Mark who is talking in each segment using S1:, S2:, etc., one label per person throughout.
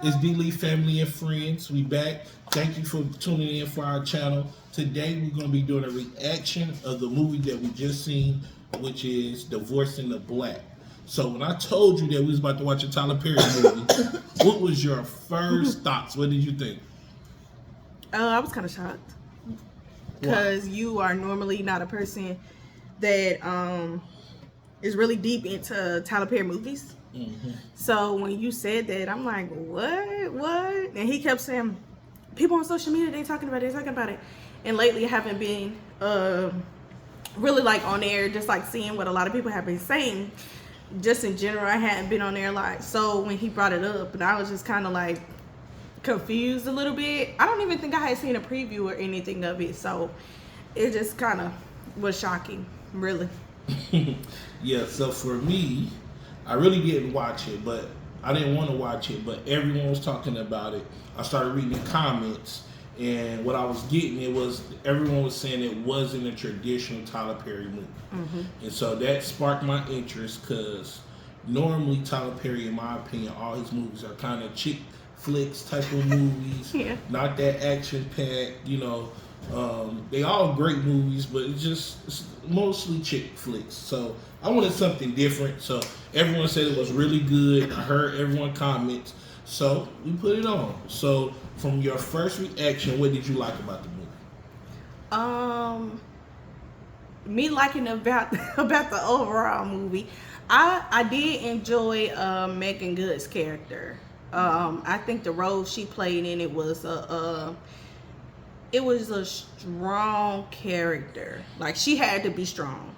S1: It's D Lee family and friends. We back. Thank you for tuning in for our channel. Today we're gonna be doing a reaction of the movie that we just seen, which is Divorcing the Black. So when I told you that we was about to watch a Tyler Perry movie, what was your first thoughts? What did you think?
S2: I was kind of shocked
S1: Why?
S2: because you are normally not a person that is really deep into Tyler Perry movies. So when you said that, I'm like, what? And he kept saying, people on social media, they're talking about it. And lately, I haven't been really like on there, just like seeing what a lot of people have been saying. Just in general, I hadn't been on there like. So when he brought it up, and I was just kind of like confused a little bit. I don't even think I had seen a preview or anything of it, so it just kind of was shocking, really.
S1: Yeah, so for me, I really didn't watch it, but I didn't want to watch it, but everyone was talking about it. I started reading the comments, and what I was getting, it was everyone was saying it wasn't a traditional Tyler Perry movie. And so that sparked my interest because normally Tyler Perry, in my opinion, all his movies are kind of chick flicks type of movies,
S2: Yeah.
S1: not that action packed, they all great movies, but it's mostly chick flicks. So I wanted something different. So everyone said it was really good. I heard everyone comments. So we put it on. So from your first reaction, what did you like about the movie?
S2: Me liking about the overall movie, I did enjoy Megan Good's character. I think the role she played in it was a strong character. Like, she had to be strong.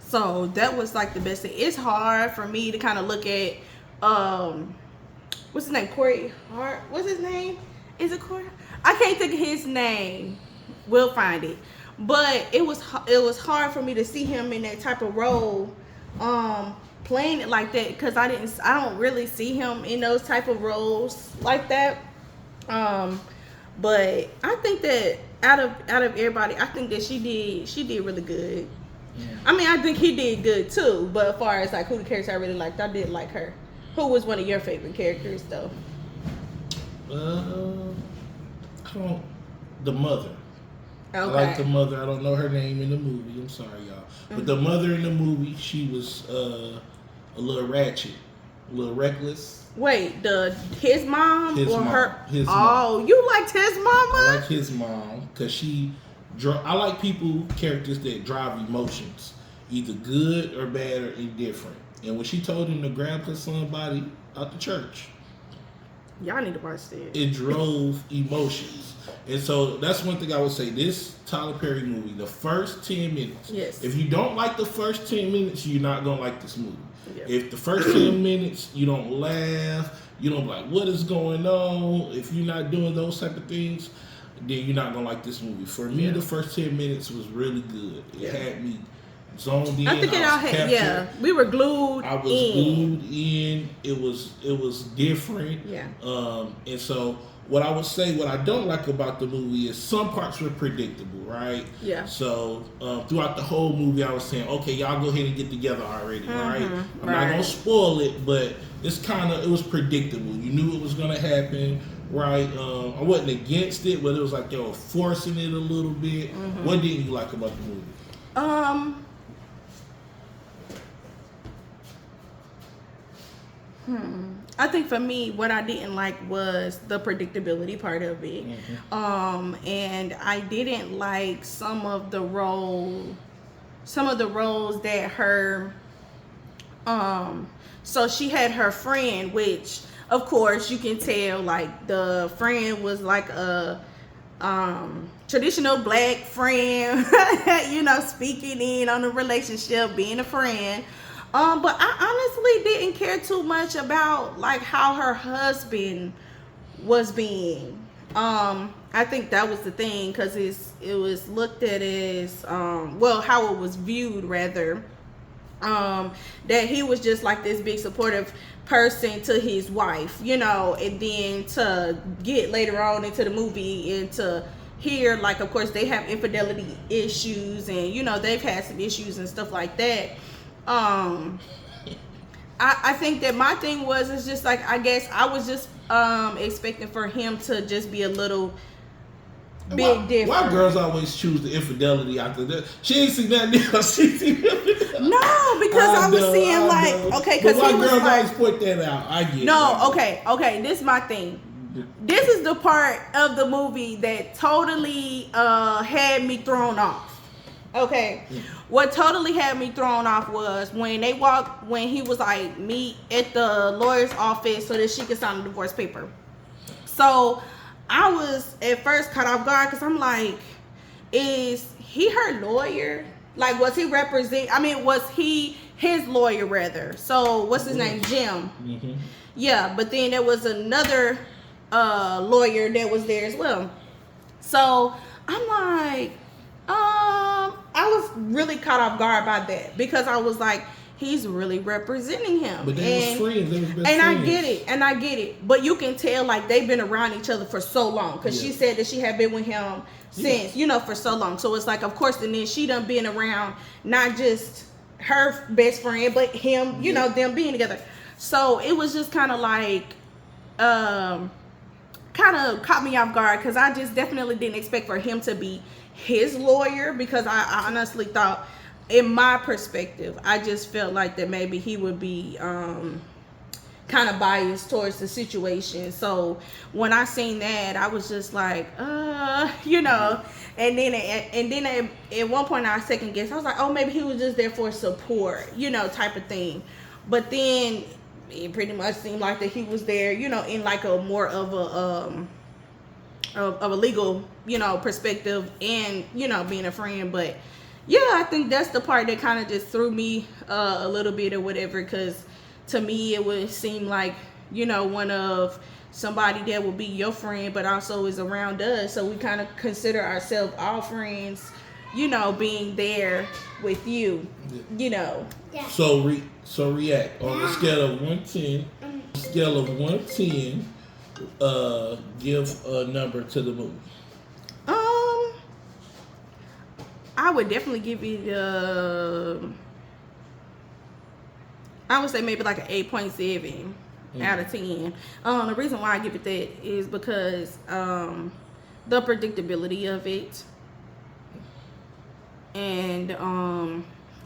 S2: So that was like the best thing. It's hard for me to kind of look at what's his name? Corey Hart. What's his name? Is it Corey? I can't think of his name. We'll find it. But it was hard for me to see him in that type of role, playing it like that, because I don't really see him in those type of roles like that. But I think that out of everybody, I think that she did really good. I mean, I think he did good too. But as far as like who the character I really liked, I did like her. Who was one of your favorite characters though?
S1: I don't. The mother.
S2: Okay.
S1: I like the mother. I don't know her name in the movie. I'm sorry, y'all. But the mother in the movie, she was a little ratchet, a little reckless.
S2: Wait, his mom
S1: His
S2: or
S1: mom.
S2: her?
S1: His
S2: Oh,
S1: mom.
S2: you liked his mama?
S1: I like his mom because I like characters that drive emotions, either good or bad or indifferent. And when she told him to grab her son body out the church,
S2: Y'all need to watch that.
S1: it drove emotions. And so that's one thing I would say. This Tyler Perry movie, the first 10 minutes.
S2: Yes.
S1: If you don't like the first 10 minutes, you're not going to like this movie.
S2: Yeah.
S1: If the first 10 minutes, you don't laugh, you don't be like, what is going on? If you're not doing those type of things, then you're not going to like this movie. For me, the first 10 minutes was really good. It had me zoned in.
S2: I think it all had, we were glued
S1: I was
S2: in.
S1: glued in. It was different.
S2: Yeah.
S1: And so what I would say, what I don't like about the movie is some parts were predictable, right?
S2: Yeah.
S1: So throughout the whole movie, I was saying, okay, y'all go ahead and get together already, right? I'm not gonna spoil it, but it was predictable. You knew it was gonna happen, right? I wasn't against it, but it was like they were forcing it a little bit. What didn't you like about the movie?
S2: I think for me, what I didn't like was the predictability part of it. And I didn't like some of the roles that her, so she had her friend, which of course you can tell, like, the friend was like a traditional black friend, speaking in on the relationship, being a friend. But I honestly didn't care too much about like how her husband was being. I think that was the thing, because it was looked at as how it was viewed rather. That he was just like this big supportive person to his wife, and then to get later on into the movie and to hear, like, of course they have infidelity issues, and they've had some issues and stuff like that. I think that my thing was, it's just like, I guess I was just expecting for him to just be a little bit different.
S1: Why girls always choose the infidelity after that? She ain't seen that else. She seen it.
S2: No, because I was seeing like, okay, because
S1: why
S2: he was
S1: girls
S2: like,
S1: always point that out? I get it.
S2: no, okay, this is my thing. This is the part of the movie that totally had me thrown off. Okay, what totally had me thrown off was when he was like, meet at the lawyer's office so that she could sign the divorce paper. So I was at first caught off guard because I'm like, is he her lawyer? Like, was he his lawyer rather? So what's his name? Jim.
S1: Mm-hmm.
S2: Yeah, but then there was another lawyer that was there as well. So I'm like, I was really caught off guard by that because I was like, he's really representing him.
S1: But they was friends. They was best
S2: and
S1: friends.
S2: I get it. But you can tell like they've been around each other for so long because she said that she had been with him since, for so long. So it's like, of course, and then she done been around not just her best friend, but him, them being together. So it was just kind of like, kind of caught me off guard because I just definitely didn't expect for him to be his lawyer because I honestly thought, in my perspective, I just felt like that maybe he would be kind of biased towards the situation. So when I seen that, I was just like, and then at one point I second guessed. I was like, oh, maybe he was just there for support, type of thing. But then it pretty much seemed like that he was there, in like a more of a legal, perspective and, being a friend. But yeah, I think that's the part that kind of just threw me a little bit or whatever, because to me it would seem like, one of somebody that will be your friend but also is around us, so we kind of consider ourselves all friends, being there with you,
S1: Yeah. So react on a scale of 1 to 10. Give a number to the movie.
S2: I would definitely give it I would say maybe like an 8.7 out of 10. The reason why I give it that is because the predictability of it, and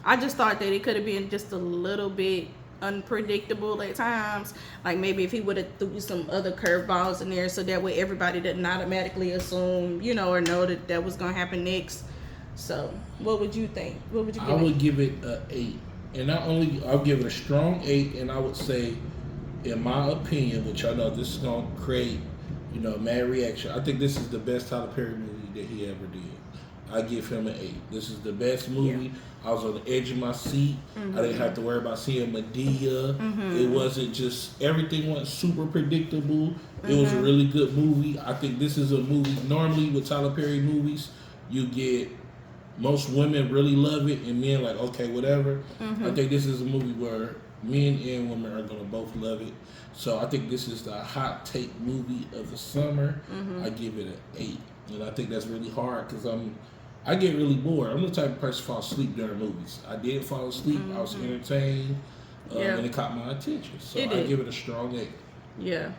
S2: I just thought that it could have been just a little bit unpredictable at times. Like maybe if he would have threw some other curveballs in there, so that way everybody didn't automatically assume, or know that was gonna happen next. So what would you think? What would you give
S1: I would give it an 8, and not only I'll give it a strong 8, and I would say, in my opinion, which I know this is gonna create, mad reaction. I think this is the best Tyler Perry movie that he ever did. I give him an 8. This is the best movie. I was on the edge of my seat. I didn't have to worry about seeing Medea. It wasn't just, everything wasn't super predictable. It was a really good movie. I think this is a movie, normally with Tyler Perry movies, you get, most women really love it and men like, okay, whatever. I think this is a movie where men and women are going to both love it. So I think this is the hot take movie of the summer. I give it an 8. And I think that's really hard because I get really bored. I'm the type of person who falls asleep during movies. I did fall asleep. I was entertained, and it caught my attention. So I give it a strong 8.
S2: Yeah,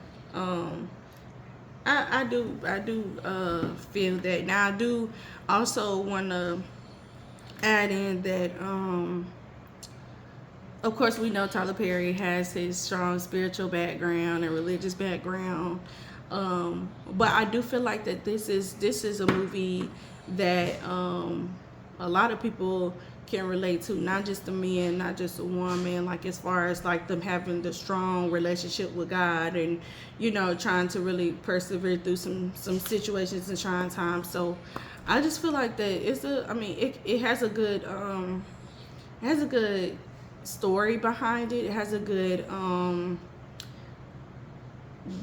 S2: I do feel that. Now I do also want to add in that, of course, we know Tyler Perry has his strong spiritual background and religious background. But I do feel like that this is a movie that a lot of people can relate to, not just the men, not just the woman, like as far as like them having the strong relationship with God and trying to really persevere through some situations and trying times. So I just feel like that it has a good story behind it. It has a good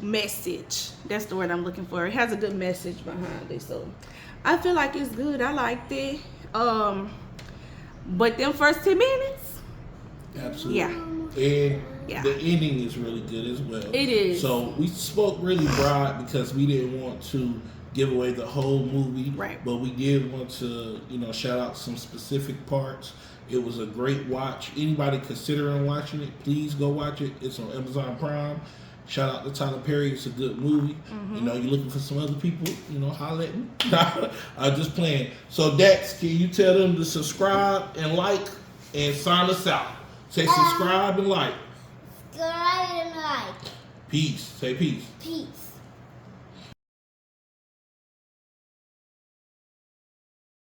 S2: message. That's the word I'm looking for. It has a good message behind it. So I feel like it's good. I liked it. But them first 10 minutes,
S1: absolutely.
S2: Yeah.
S1: And the ending is really good as well.
S2: It is.
S1: So we spoke really broad because we didn't want to give away the whole movie.
S2: Right.
S1: But we did want to, shout out some specific parts. It was a great watch. Anybody considering watching it, please go watch it. It's on Amazon Prime. Shout out to Tyler Perry. It's a good movie.
S2: Mm-hmm.
S1: You know, you're looking for some other people, you know, holler at me. I'm just playing. So, Dax, can you tell them to subscribe and like and sign us out? Say subscribe and like.
S3: Subscribe and like.
S1: Peace. Say peace.
S3: Peace.